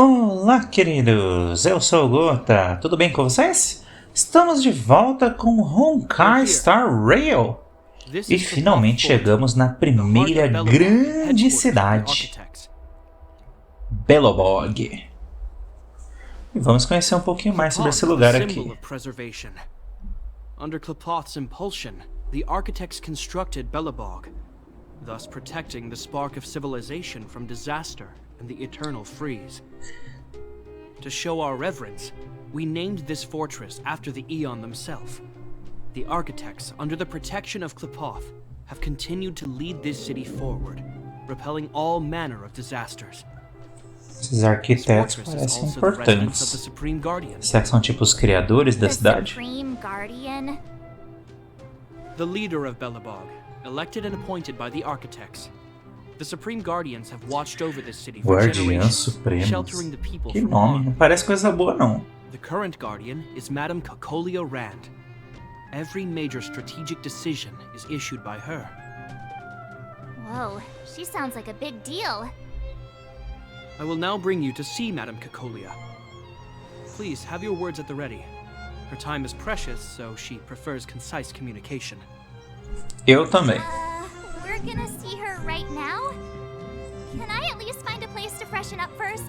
Olá, queridos! Eu sou o Gota. Tudo bem com vocês? Estamos de volta com Honkai Star Rail. E finalmente chegamos na primeira grande cidade, Belobog. E vamos conhecer um pouquinho mais sobre esse lugar aqui. Under Klapoth's impulsion, the architects constructed Belobog, thus protecting the spark of civilization from disaster and the eternal freeze. To show our reverence, we named this fortress after the Aeon themselves. The architects, under the protection of Klapoth, have continued to lead this city forward, repelling all manner of disasters. Esses arquitetos parecem importantes. Será que são tipo os criadores da cidade? The leader of Belobog, elected and appointed by the architects. The Supreme Guardians have watched over this city for generations, sheltering the people que from nome, harm. não parece coisa boa não. The current guardian is Madame Cocolia Rand. Every major strategic decision is issued by her. Whoa, she sounds like a big deal. I will now bring you to see Madame Cocolia. Please have your words at the ready. Her time is precious, so she prefers concise communication. Eu também. We're gonna see her right now? Can I at least find a place to freshen up first?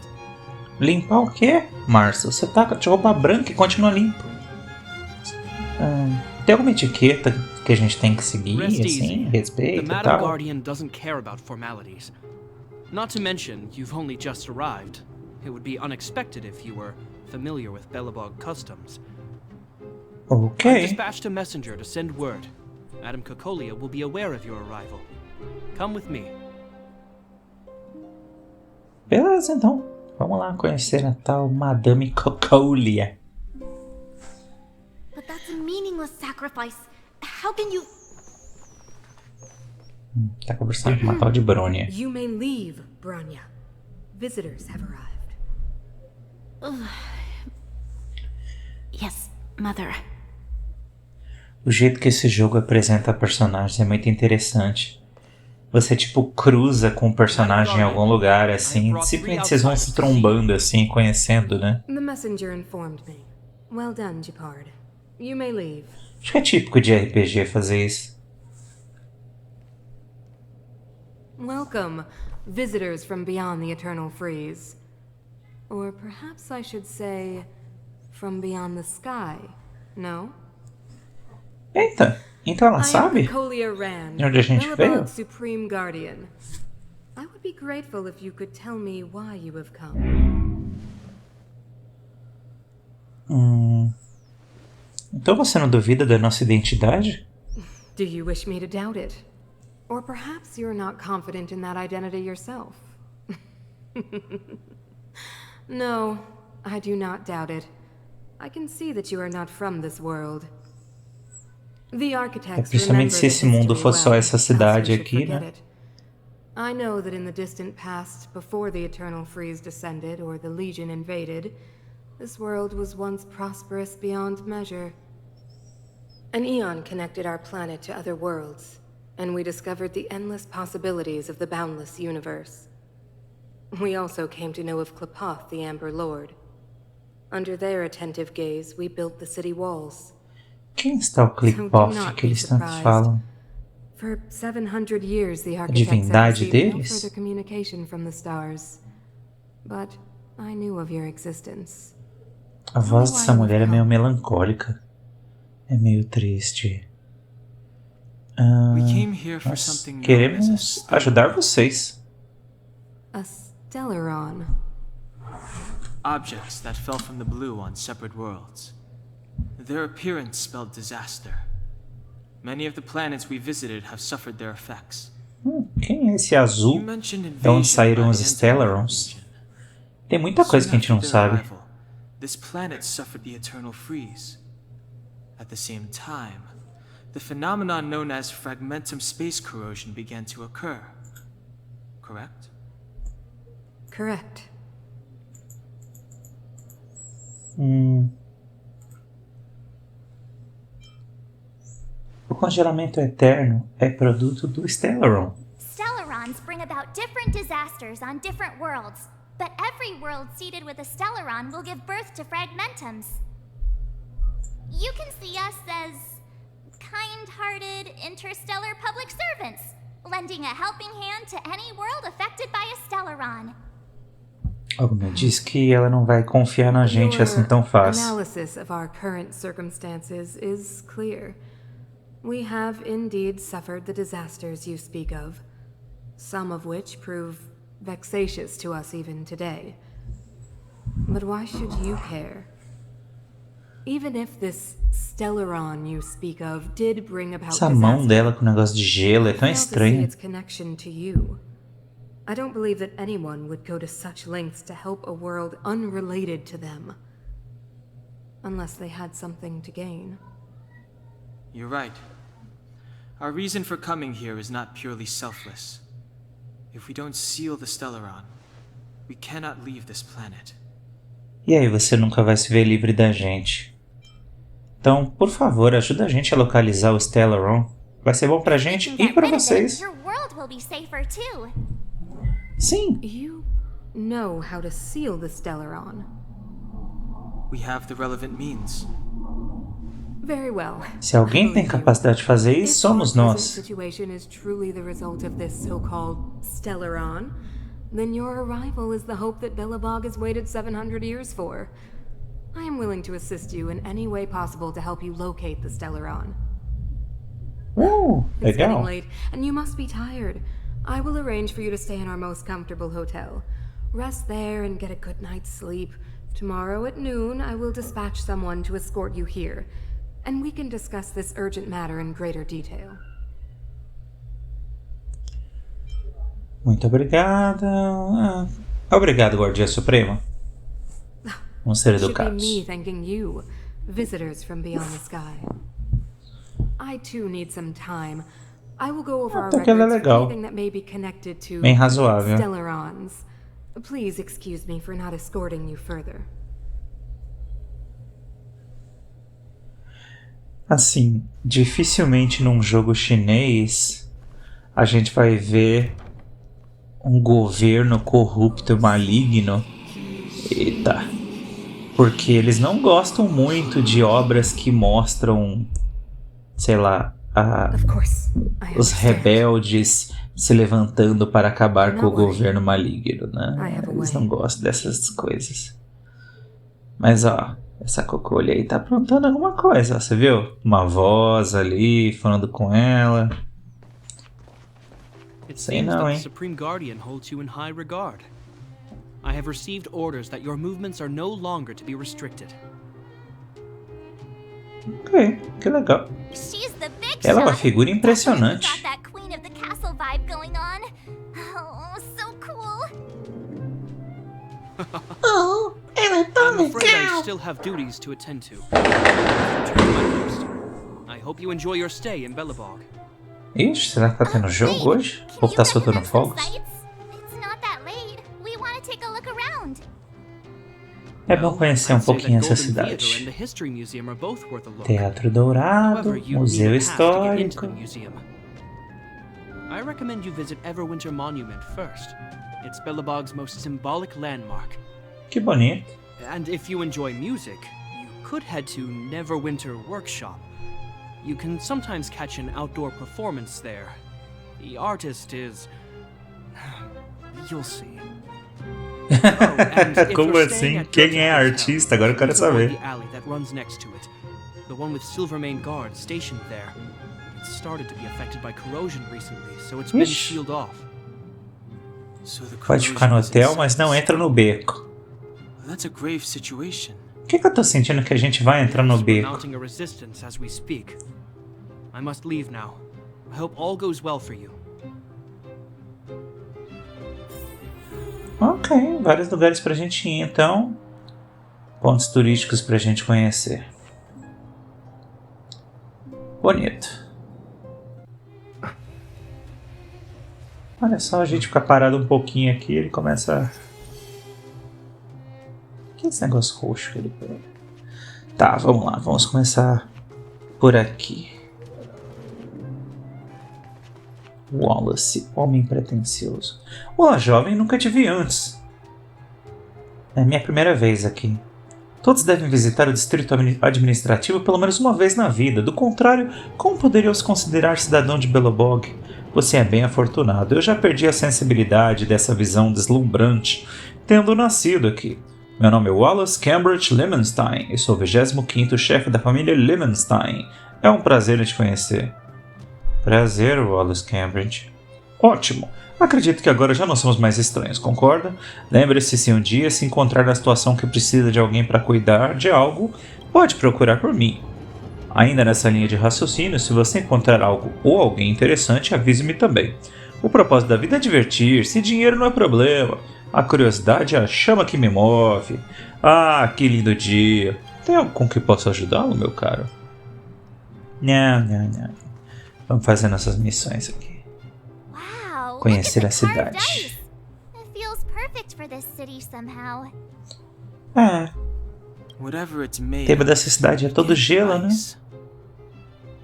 Limpar o quê, Márcia? Você tá de roupa branca e continua limpo. Tem alguma etiqueta que a gente tem que seguir, assim, respeito e tal? The Madame Guardian doesn't care about formalities. Not to mention, you've only just arrived. It would be unexpected if you were familiar with Belobog customs. Okay. I've dispatched a messenger to send word. Madame Cocolia will be aware of your arrival. Come with me. Beleza, então. Vamos lá conhecer a tal Madame Cocolia. But that's a meaningless sacrifice. How can you... Tá conversando com uma tal de Bronya. You may leave, Bronya. Visitors have arrived. Yes, Mother. O jeito que esse jogo apresenta personagens é muito interessante. Você tipo cruza com o personagem em algum lugar assim, simplesmente vocês vão se trombando assim, conhecendo, né? The messenger informed me. Well done, Gepard. You may leave. Acho que é típico de RPG fazer isso. Welcome, visitors from beyond the eternal freeze. Or perhaps I should say, from beyond the sky, no? Eita, então ela sabe de onde a gente veio? Supreme Guardian. I would be grateful if you could tell me why you have come. Então você não duvida da nossa identidade? Do you wish me to doubt it? Or perhaps you're not confident in that identity yourself. No, I do not doubt it. I can see that you are not from this world. The architects principalmente se esse mundo fosse só essa cidade aqui, né? I know that in the distant past, before the Eternal Freeze descended or the Legion invaded, this world was once prosperous beyond measure. An Aeon connected our planet to other worlds, and we discovered the endless possibilities of the boundless universe. We also came to know of Klapoth, the Amber Lord. Under their attentive gaze, we built the city walls. Quem está o Klapoth que eles tanto falam? For 700 years, the A architects divindade had received no deles? further communication from the stars. But I knew of your existence. A voz dessa mulher é meio melancólica. É meio triste. Nós queremos ajudar vocês. A Stellaron. Objects that fell from the blue on separate worlds. Their appearance spelled disaster. Many of the planets we visited have suffered their effects. Quem é esse azul? De onde saíram os Stellarons? Tem muita coisa que a gente não sabe. This planet suffered the eternal freeze. At the same time, the phenomenon known as fragmentum space corrosion began to occur. Correct? Correct. O congelamento eterno é produto do Stellaron. Stellarons bring about different disasters on different worlds. but every world seeded with a Stellaron will give birth to fragmentums. You can see us as kind-hearted interstellar public servants, lending a helping hand to any world affected by a Stellaron. Alguém diz que ela não vai confiar na gente assim tão fácil. Analysis of our current circumstances is clear. We have indeed suffered the disasters you speak of, some of which prove vexatious to us even today. But why should you care? Even if this Stellaron you speak of did bring about Essa mão dela com o negócio de gelo é tão estranha. its connection to you. I don't believe that anyone would go to such lengths to help a world unrelated to them. Unless they had something to gain. You're right. Our reason for coming here is not purely selfless. If we don't seal the Stellaron, we cannot leave this planet. E aí você nunca vai se ver livre da gente. Então, por favor, ajuda a gente a localizar o Stellaron. Vai ser bom pra gente e pra vocês. Your world will be safer too. Sim. You know how to seal the Stellaron. We have the relevant means. Very well. Se alguém tem capacidade de fazer isso, somos nós. Situation is truly the result of this so-called Stellaron, then your arrival is the hope that Belobog has waited 700 years for. I am willing to assist you in any way possible to help you locate the Stellaron. It's getting Legal. late, and you must be tired. I will arrange for you to stay in our most comfortable hotel. Rest there and get a good night's sleep. Tomorrow at noon, I will dispatch someone to escort you here, and we can discuss this urgent matter in greater detail. Muito obrigada. Obrigado, Guardia Suprema. Vamos ser It should be educados. me thanking you, visitors from beyond the sky. I too need some time. I will go over our Até que ela é records for legal. anything that may be connected to Bem razoável. Stellarons. Please excuse me for not escorting you further. Assim, dificilmente num jogo chinês a gente vai ver um governo corrupto maligno. Eita. Porque eles não gostam muito de obras que mostram, sei lá, Of course, I os understand. rebeldes se levantando para acabar com o governo maligno, né? I have a Eles way. não gostam dessas coisas. Mas ó, essa cocolha aí tá aprontando alguma coisa, ó, você viu? Uma voz ali falando com ela. It Say seems no, that eh? the Supreme Guardian holds you in high regard. I have received orders that your movements are no longer to be restricted. Ok, que legal. She's the big Ela é uma shot. figura Got impressionante. that Queen of the Castle vibe going on. Oh, so cool. Oh, ela é tão I'm afraid I legal. still have duties to attend to. Return to my post. I hope you enjoy your stay in Belobog. Ixi, será que tá tendo jogo hoje? O povo tá soltando fogos? It's not that late. We want to take a look around. É bom conhecer um I'd say pouquinho that essa Golden Theatre and cidade. the History Museum are both worth a look. Teatro Dourado, However, you Museu need a pass to get into the Histórico. museum. I recommend you visit Everwinter Monument first. It's Belobog's most symbolic landmark. Que bonito. And if you enjoy music, you could head to Neverwinter Workshop. You can sometimes catch an outdoor performance there. The artist is... You'll see. Oh, and if Como you're staying assim? at Quem é Goethe artista? Hotel, Agora eu quero please avoid saber. the alley that runs next to it. The one with Silvermane guards stationed there. It started to be affected by corrosion recently, so it's been Ixi. sealed off. So the Pode ficar no corrosion is hotel, inside mas não the entra no cell. beco. That's a grave situation. Por que eu tô sentindo que a gente vai entrar no We're beco? mounting a resistance as we speak. I must leave now. I hope all goes well for you. Ok, vários lugares pra gente ir, então. Pontos turísticos pra gente conhecer. Bonito. Olha só, a gente fica parado um pouquinho aqui, ele começa... O que é esse negócio roxo que ele pega? Tá, vamos lá, vamos começar por aqui. Wallace, homem pretensioso. Olá, jovem, nunca te vi antes. É minha primeira vez aqui. Todos devem visitar o distrito administrativo pelo menos uma vez na vida. Do contrário, como poderiam se considerar cidadão de Belobog? Você é bem afortunado. Eu já perdi a sensibilidade dessa visão deslumbrante, tendo nascido aqui. Meu nome é Wallace Cambridge Lemenstein e sou o 25º chefe da família Lemenstein. É um prazer te conhecer. Prazer, Wallace Cambridge. Ótimo. Acredito que agora já não somos mais estranhos, concorda? Lembre-se, se um dia se encontrar na situação que precisa de alguém para cuidar de algo, pode procurar por mim. Ainda nessa linha de raciocínio, se você encontrar algo ou alguém interessante, avise-me também. O propósito da vida é divertir-se, dinheiro não é problema. A curiosidade é a chama que me move. Ah, que lindo dia. Tem algo com que posso ajudá-lo, meu caro? Não. Vamos fazer nossas missões aqui. Conhecer a cidade. Ah, o tema dessa cidade é todo gelo, né?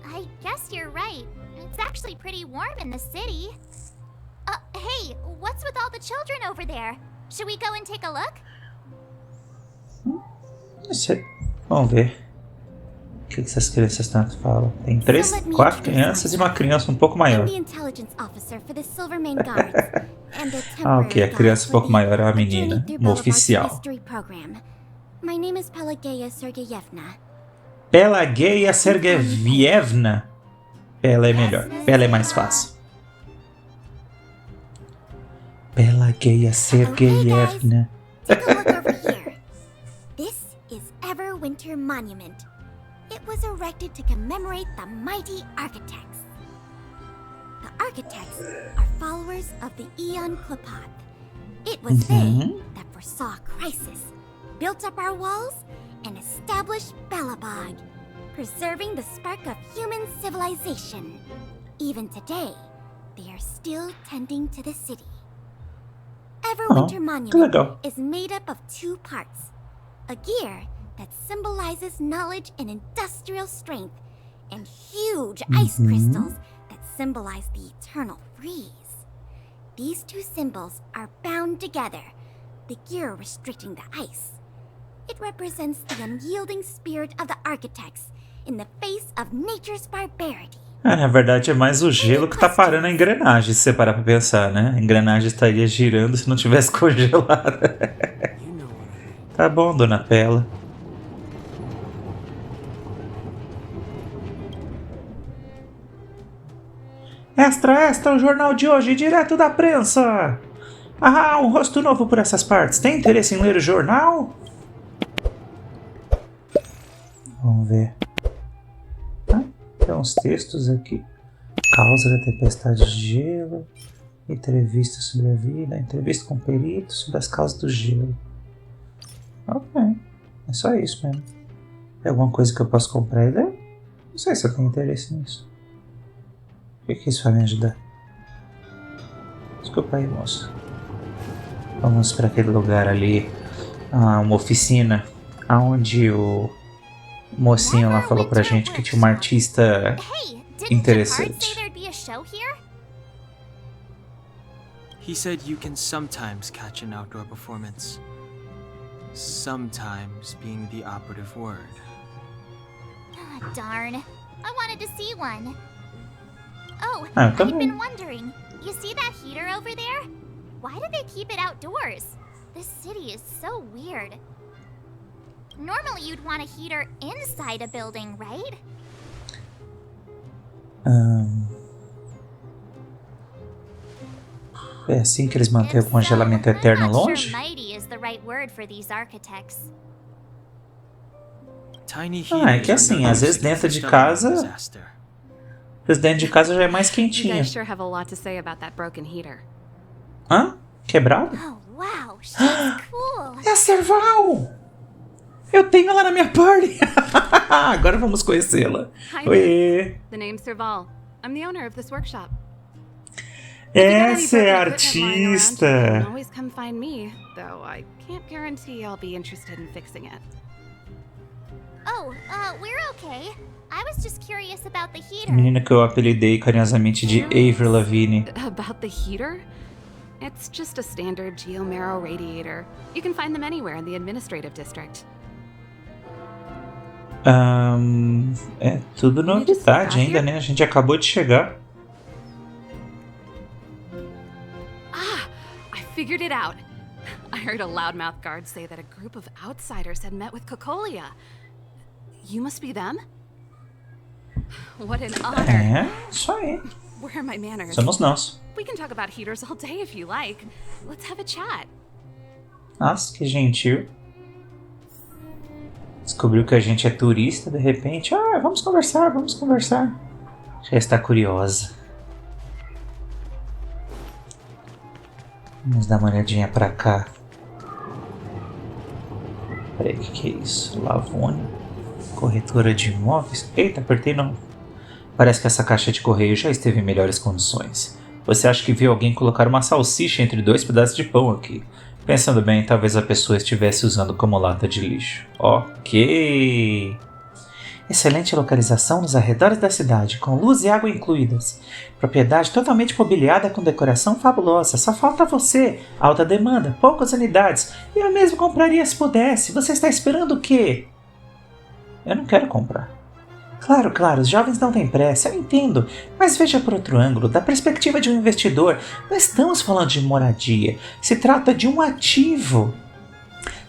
I guess you're right. It's actually pretty warm in the city. Hey, what's with all the children over there? Should we go and take a look? Não sei. Vamos ver. O que essas crianças tanto falam? Tem 4 crianças e uma criança um pouco maior. Ah, ok. A criança um pouco maior é uma menina. Uma oficial. My name is Pelageya Sergeyevna. Pelageya Sergeyevna. Pela é melhor. Pela é mais fácil. Pelageya Sergeyevna. Take a look over here. This is Everwinter Monument. It was erected to commemorate the mighty architects. The architects are followers of the Aeon Klapoth. It was they that foresaw crisis, built up our walls, and established Belobog, preserving the spark of human civilization. Even today, they are still tending to the city. Everwinter Monument is made up of 2 parts. A gear that symbolizes knowledge and industrial strength, and huge ice crystals that symbolize the eternal freeze. These 2 symbols are bound together, the gear restricting the ice. It represents the unyielding spirit of the architects in the face of nature's barbarity. Na verdade é mais o gelo que tá parando a engrenagem, se você parar pra pensar, né? A engrenagem estaria girando se não tivesse congelada. Tá bom, dona Pela. Extra, o jornal de hoje, direto da prensa! Ah, um rosto novo por essas partes. Tem interesse em ler o jornal? Vamos ver. Tem uns textos aqui. Causa da tempestade de gelo. Entrevista sobre a vida. Entrevista com peritos sobre as causas do gelo. Ok. É só isso mesmo. Tem alguma coisa que eu posso comprar e ler? Não sei se eu tenho interesse nisso. O que isso vai me ajudar? Desculpa aí, moço. Vamos para aquele lugar ali. Uma oficina. Onde o mocinho lá falou pra gente que tinha uma artista interessante. He said you can sometimes catch an outdoor performance. Sometimes being the operative word. Darn. I wanted to see one. Oh, I've been wondering. You see that heater over there? Why do they keep it outdoors? This city is so weird. Normally you'd want a heater inside a building, right? É assim que eles mantêm o congelamento eterno longe? É que assim, às vezes dentro de casa... Dentro de casa já é mais quentinho. Hã? Quebrado? É a Serval! Eu tenho ela na minha party! Agora vamos conhecê-la. Oi! The name's Serval. I'm the owner of this workshop. Essa é a artista! Always come find me, though I can't guarantee I'll be interested in fixing it. Oh, we're okay. I was just curious about the heater. Menina que eu apelidei carinhosamente de Avril Lavigne. About the heater? It's just a standard geomarrow radiator. You can find them anywhere in the administrative district. É tudo novidade ainda, né? A gente acabou de chegar. Ah, I figured it out. I heard a loudmouth guard say that a group of outsiders had met with Cocolia. You must be them? What an honor. É, isso aí. Where are my manners? Somos nós. We can talk about heaters all day if you like. Let's have a chat. Nossa, que gentil. Descobriu que a gente é turista, de repente. Ah, vamos conversar, vamos conversar. Já está curiosa. Vamos dar uma olhadinha pra cá. Peraí, o que é isso? Lavone. Corretora de imóveis? Eita, apertei não. Parece que essa caixa de correio já esteve em melhores condições. Você acha que viu alguém colocar uma salsicha entre 2 pedaços de pão aqui? Pensando bem, talvez a pessoa estivesse usando como lata de lixo. Ok. Excelente localização nos arredores da cidade, com luz e água incluídas. Propriedade totalmente mobiliada com decoração fabulosa. Só falta você. Alta demanda, poucas unidades. Eu mesmo compraria se pudesse. Você está esperando o quê? Eu não quero comprar. Claro, claro, os jovens não têm pressa, eu entendo. Mas veja por outro ângulo, da perspectiva de um investidor, não estamos falando de moradia. Se trata de um ativo.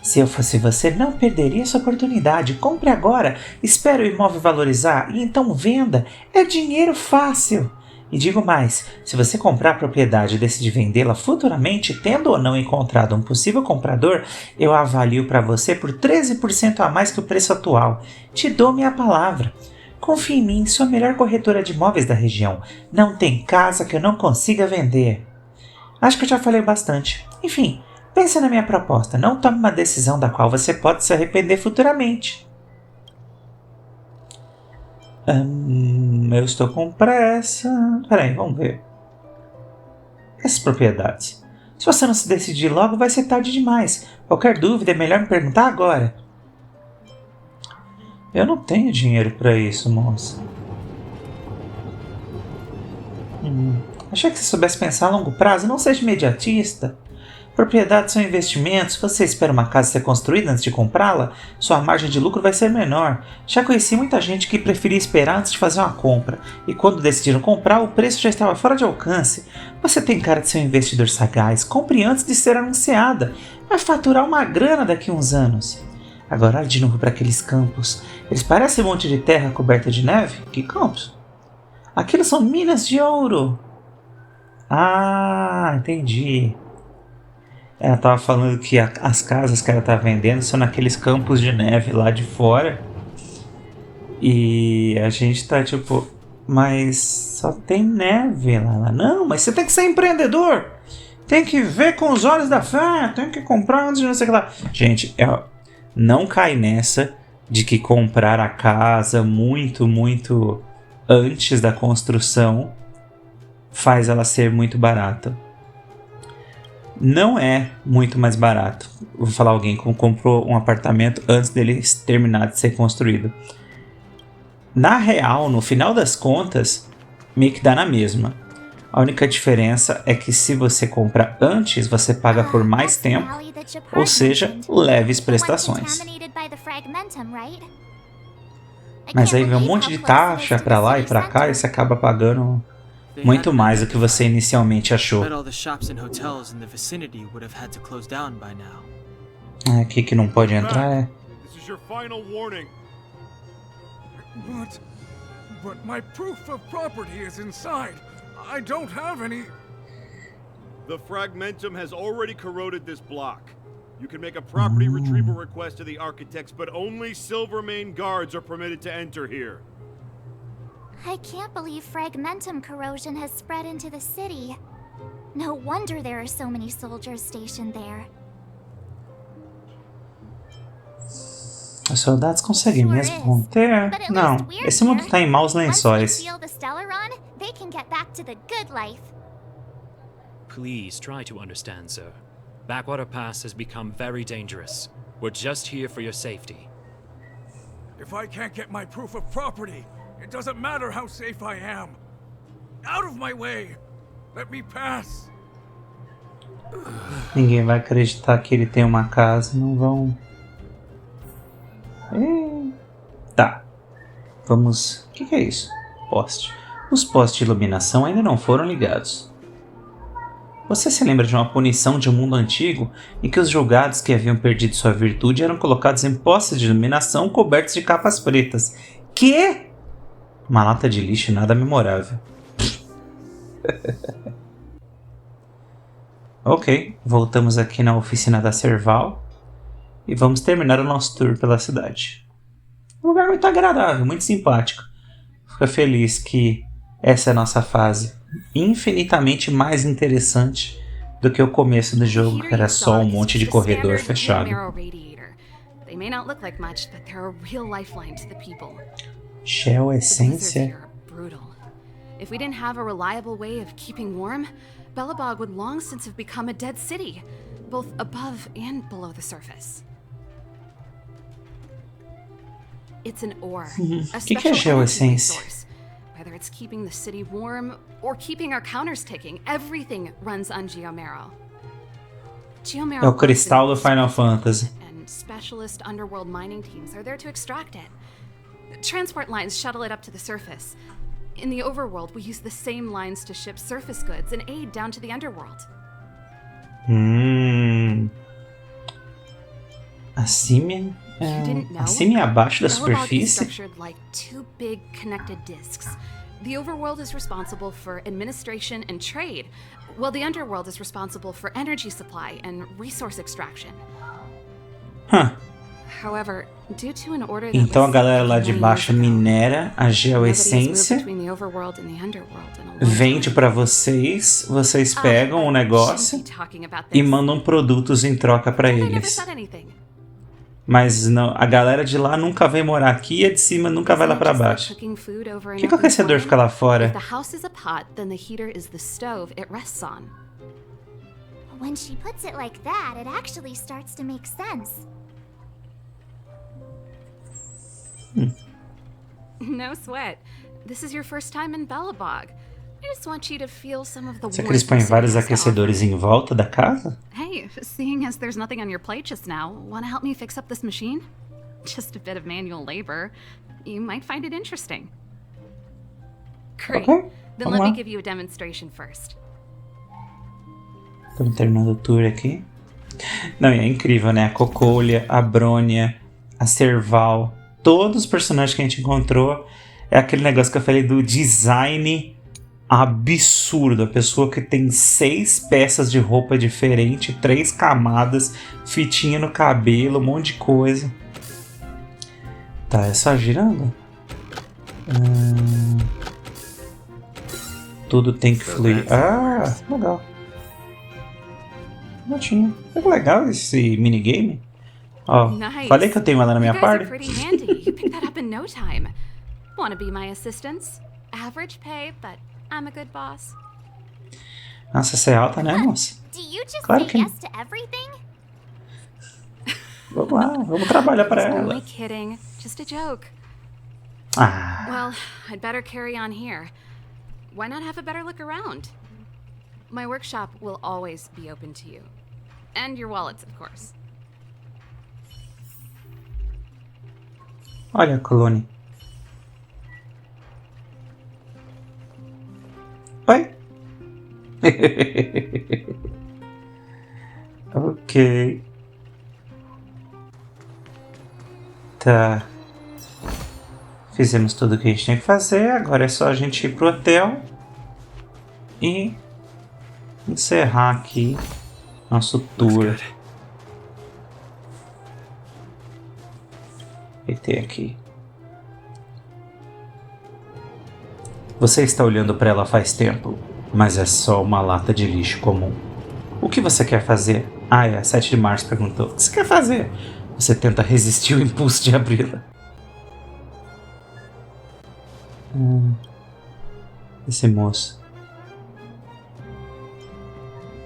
Se eu fosse você, não perderia essa oportunidade. Compre agora, espere o imóvel valorizar e então venda. É dinheiro fácil. E digo mais, se você comprar a propriedade e decidir vendê-la futuramente, tendo ou não encontrado um possível comprador, eu a avalio para você por 13% a mais que o preço atual. Te dou minha palavra. Confie em mim, sou a melhor corretora de imóveis da região. Não tem casa que eu não consiga vender. Acho que eu já falei bastante. Enfim, pense na minha proposta. Não tome uma decisão da qual você pode se arrepender futuramente. Eu estou com pressa. Peraí, vamos ver. Essas propriedades. Se você não se decidir logo, vai ser tarde demais. Qualquer dúvida é melhor me perguntar agora. Eu não tenho dinheiro para isso, moça. Achei que você soubesse pensar a longo prazo. Não seja imediatista. Propriedades são investimentos. Se você espera uma casa ser construída antes de comprá-la, sua margem de lucro vai ser menor. Já conheci muita gente que preferia esperar antes de fazer uma compra. E quando decidiram comprar, o preço já estava fora de alcance. Você tem cara de ser um investidor sagaz. Compre antes de ser anunciada. Vai faturar uma grana daqui a uns anos. Agora olhe de novo para aqueles campos. Eles parecem um monte de terra coberta de neve? Que campos? Aquilo são minas de ouro. Ah, entendi. Ela estava falando que as casas que ela está vendendo são naqueles campos de neve lá de fora. E a gente tá tipo, mas só tem neve lá. Não, mas você tem que ser empreendedor. Tem que ver com os olhos da fé. Tem que comprar antes de não sei o que lá. Gente, não cai nessa de que comprar a casa muito antes da construção faz ela ser muito barata. Não é muito mais barato. Vou falar alguém que comprou um apartamento antes dele terminar de ser construído. Na real, no final das contas, meio que dá na mesma. A única diferença é que se você compra antes, você paga por mais tempo, ou seja, leves prestações. Mas aí vem um monte de taxa pra lá e pra cá e você acaba pagando muito mais do que você inicialmente achou. Aqui que não pode entrar But my proof of property is inside. I don't have any. The fragmentum has already corroded this block. You can make a property retrieval request to the architects, but only Silvermane guards are permitted to enter here. I can't believe fragmentum corrosion has spread into the city. No wonder there are so many soldiers stationed there. Os soldados conseguem mesmo conter? Não, esse mundo tá em maus lençóis. Please try to understand, sir. Backwater Pass has become very dangerous. We're just here for your safety. If I can't get my proof of property, it doesn't matter how safe I am. Out of my way! Let me pass! Ninguém vai acreditar que ele tem uma casa, não vão... Tá. Vamos... O que é isso? Poste. Os postes de iluminação ainda não foram ligados. Você se lembra de uma punição de um mundo antigo em que os julgados que haviam perdido sua virtude eram colocados em postes de iluminação cobertos de capas pretas? Que? Uma lata de lixo nada memorável. Ok, voltamos aqui na oficina da Serval e vamos terminar o nosso tour pela cidade. Um lugar muito agradável, muito simpático. Fico feliz que essa é a nossa fase, infinitamente mais interessante do que o começo do jogo, que era só um monte de corredor fechado. Shell essência? If we didn't have a reliable way of keeping warm, Belobog would long since have become a dead city, both above and below the surface. It's an ore, a special energy resource. Whether it's keeping the city warm or keeping our counters ticking, everything runs on Geomero. É o cristal do Final Fantasy. And specialist underworld mining teams are there to extract it. Transport lines shuttle it up to the surface. In the overworld, we use the same lines to ship surface goods and aid down to the underworld. Acima e abaixo da superfície? Structured like two big connected discs. The overworld is responsible for administration and trade, while the underworld is responsible for energy supply and resource extraction. However, due to an order that então a galera lá de baixo minera a geoessência, vende para vocês, vocês pegam o negócio e mandam produtos em troca para eles. Mas não, a galera de lá nunca vem morar aqui e a de cima nunca vai lá para baixo. Por que o aquecedor fica lá fora? When she puts it like that, it actually starts to make sense. No sweat. This is your first time in Belobog. I just want you to feel some of the Será que eles põem vários aquecedores em volta da casa? Hey, seeing as there's nothing on your plate just now, want to help me fix up this machine? Just a bit of manual labor. You might find it interesting. Great. Okay, then let me give you a demonstration first. Estamos terminando o tour aqui. Não, é incrível, né? A Cocolha, a Brônia, a Serval, todos os personagens que a gente encontrou. É aquele negócio que eu falei do design absurdo. A pessoa que tem 6 peças de roupa diferente, 3 camadas, fitinha no cabelo, um monte de coisa. Tá, é só girando? Tudo tem que fluir. Ah, legal. Não tinha. É legal esse minigame. Ó, falei que eu tenho ela na minha parte. Wanna be my assistants? Average pay, but I'm a good boss. Nossa, você é alta, né, moça? Claro que yes to everything? Vamos lá, vamos trabalhar para ela. Only kidding, just a joke. Ah. Well, I'd better carry on here. Why not have a better look around? My workshop will always be open to you. And your wallets, of course. Olha a Clone. Oi? Ok. Tá. Fizemos tudo o que a gente tinha que fazer. Agora é só a gente ir pro hotel e encerrar aqui nosso tour. E tem aqui. Você está olhando para ela faz tempo, mas é só uma lata de lixo comum. O que você quer fazer? Ah, é, 7 de março perguntou. O que você quer fazer? Você tenta resistir o impulso de abri-la. Esse moço.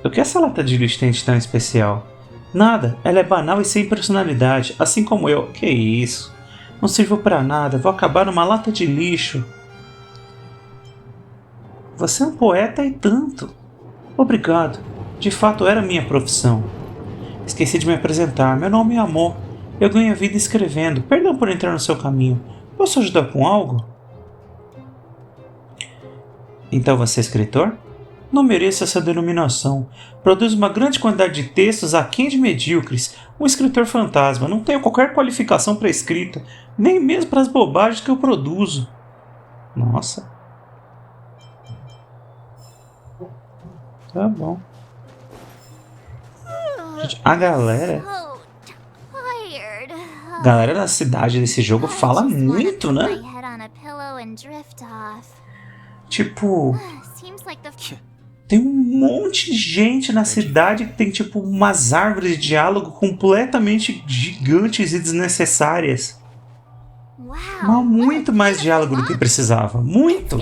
O que essa lata de lixo tem de tão especial? Nada, ela é banal e sem personalidade, assim como eu. Que isso? Não sirvo pra nada, vou acabar numa lata de lixo. Você é um poeta e tanto. Obrigado. De fato, era minha profissão. Esqueci de me apresentar. Meu nome é Amor. Eu ganho a vida escrevendo. Perdão por entrar no seu caminho. Posso ajudar com algo? Então você é escritor? Não mereço essa denominação. Produzo uma grande quantidade de textos aquém de medíocres. Um escritor fantasma. Não tenho qualquer qualificação para escrita, nem mesmo para as bobagens que eu produzo. Nossa. Tá bom. Gente, a galera da cidade desse jogo fala muito, né? Tipo, tem um monte de gente na cidade que tem tipo umas árvores de diálogo completamente gigantes e desnecessárias. Mas muito mais diálogo do que precisava. Muito!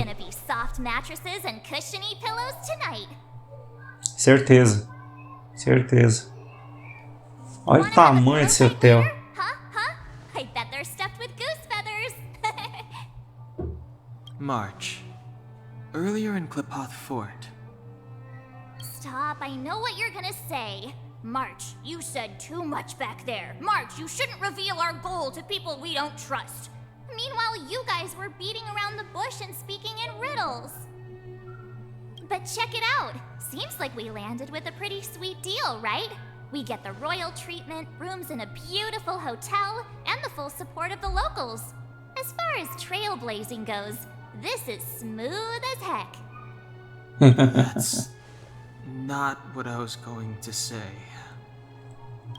Certeza. Certeza. Olha o tamanho desse hotel. March. Earlier in Clipoth Fort. Stop, I know what you're gonna say. March, you said too much back there. March, you shouldn't reveal our goal to people we don't trust. Meanwhile, you guys were beating around the bush and speaking in riddles. But check it out. Seems like we landed with a pretty sweet deal, right? We get the royal treatment, rooms in a beautiful hotel, and the full support of the locals. As far as trailblazing goes, this is smooth as heck. That's not what I was going to say.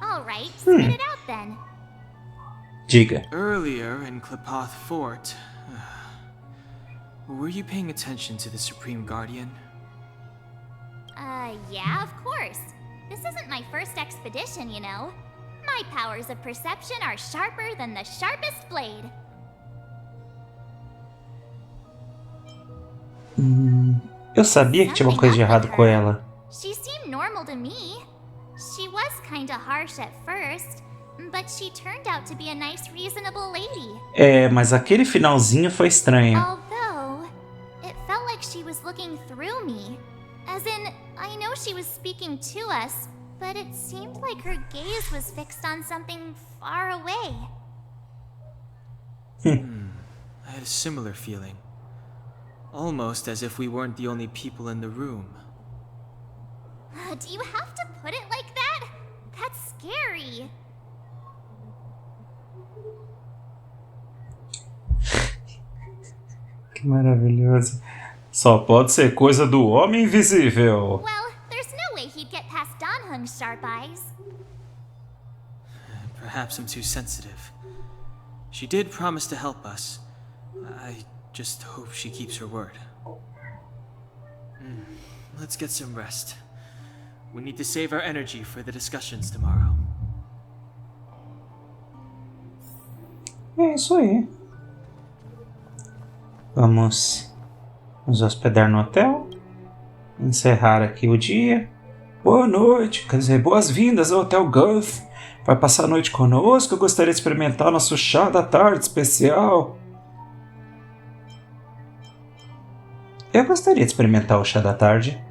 Alright, spit it out then. Diga. Earlier in Clipoth Fort, were you paying attention to the Supreme Guardian? Yeah, of course. This isn't my first expedition, you know. My powers of perception are sharper than the sharpest blade. Eu sabia que tinha uma coisa de errado com ela. She seemed normal to me. She was kinda harsh at first, but she turned out to be a nice, reasonable lady. É, mas aquele finalzinho foi estranho. Although, it felt like she was looking through me. As in, I know she was speaking to us, but it seemed like her gaze was fixed on something far away. I had a similar feeling. Almost as if we weren't the only people in the room. Do you have to put it like that? That's scary. Que maravilhoso. Só pode ser coisa do homem invisível. Well, there's no way he'd get past Danhung's sharp eyes. Perhaps I'm too sensitive. She did promise to help us. I just hope she keeps her word. Let's get some rest. We need to save our energy for the discussions tomorrow. É isso aí. Vamos nos hospedar no hotel. Encerrar aqui o dia. Boa noite, quer dizer, boas-vindas ao Hotel Gulf. Vai passar a noite conosco? Eu gostaria de experimentar nosso chá da tarde especial. Eu gostaria de experimentar o chá da tarde.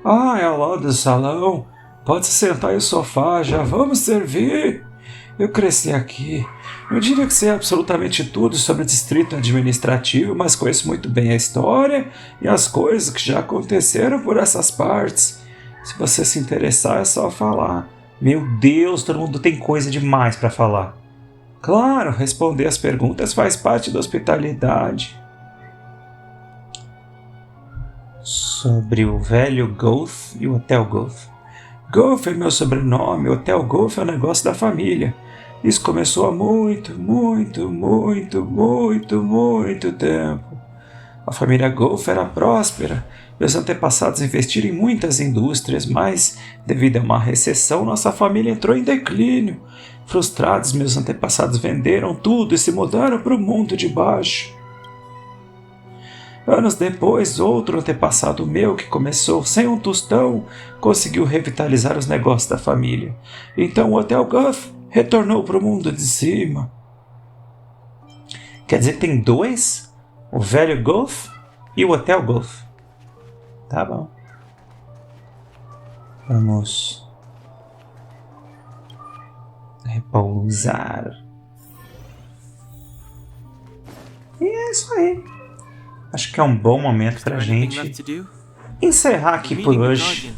Ah, é ao lado do salão. Pode se sentar em sofá, já vamos servir. Eu cresci aqui. Eu diria que sei absolutamente tudo sobre o distrito administrativo, mas conheço muito bem a história e as coisas que já aconteceram por essas partes. Se você se interessar, é só falar. Meu Deus, todo mundo tem coisa demais para falar. Claro, responder as perguntas faz parte da hospitalidade. Sobre o velho Golf e o Hotel Golf. Golf é meu sobrenome, Hotel Golf é o negócio da família. Isso começou há muito tempo. A família Golf era próspera. Meus antepassados investiram em muitas indústrias, mas, devido a uma recessão, nossa família entrou em declínio. Frustrados, meus antepassados venderam tudo e se mudaram para o mundo de baixo. Anos depois, outro antepassado meu, que começou sem um tostão, conseguiu revitalizar os negócios da família. Então o Hotel Golf retornou para o mundo de cima. Quer dizer que tem dois? O velho Golf e o Hotel Golf. Tá bom. Vamos repousar. E é isso aí. Acho que é um bom momento pra gente encerrar aqui por hoje.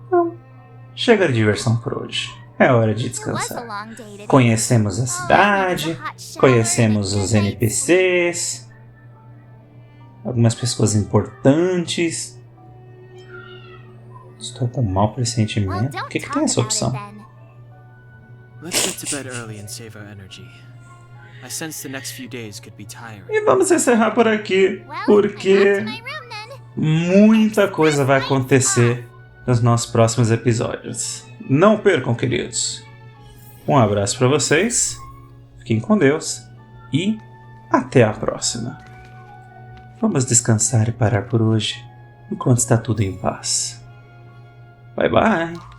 Então, chega de diversão por hoje. É hora de descansar. Conhecemos a cidade, conhecemos os NPCs, algumas pessoas importantes. Estou com um mau pressentimento. O que tem essa opção? E vamos encerrar por aqui, porque muita coisa vai acontecer nos nossos próximos episódios. Não percam, queridos. Um abraço para vocês, fiquem com Deus e até a próxima. Vamos descansar e parar por hoje, enquanto está tudo em paz. Bye bye!